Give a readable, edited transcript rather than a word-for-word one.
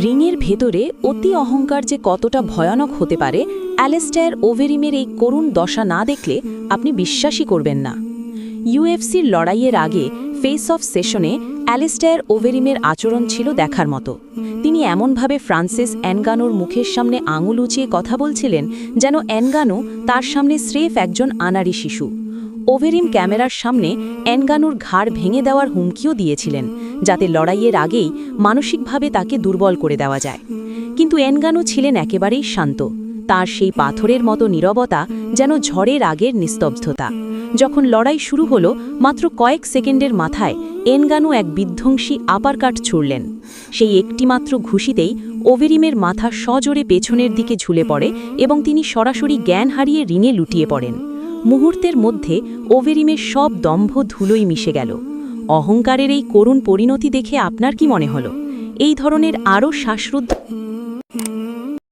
রিংয়ের ভেতরে অতি অহংকার যে কতটা ভয়ানক হতে পারে অ্যালেস্টায়ার ওভেরিমের এই করুণ দশা না দেখলে আপনি বিশ্বাসই করবেন না। ইউএফসির লড়াইয়ের আগে ফেস অফ সেশনে অ্যালেস্টায়ার ওভেরিমের আচরণ ছিল দেখার মতো। তিনি এমনভাবে ফ্রান্সিস এনগানোর মুখের সামনে আঙুল উঁচিয়ে কথা বলছিলেন যেন এনগানো তার সামনে স্রেফ একজন আনাড়ি শিশু। ওভেরিম ক্যামেরার সামনে এনগানোর ঘাড় ভেঙে দেওয়ার হুমকিও দিয়েছিলেন, যাতে লড়াইয়ের আগেই মানসিকভাবে তাকে দুর্বল করে দেওয়া যায়। কিন্তু এনগানো ছিলেন একেবারেই শান্ত। তার সেই পাথরের মতো নীরবতা যেন ঝড়ের আগের নিস্তব্ধতা। যখন লড়াই শুরু হলো, মাত্র কয়েক সেকেন্ডের মাথায় এনগানো এক বিধ্বংসী আপারকাট ছুড়লেন। সেই একটিমাত্র ঘুষিতেই ওভেরিমের মাথা সজোরে পেছনের দিকে ঝুলে পড়ে এবং তিনি সরাসরি জ্ঞান হারিয়ে রিংয়ে লুটিয়ে পড়েন। মুহূর্তের মধ্যে ওভেরিমের সব দম্ভ ধুলোই মিশে গেল। অহংকারের এই করুণ পরিণতি দেখে আপনার কি মনে হলো? এই ধরনের আরও শ্বাসরুদ্ধ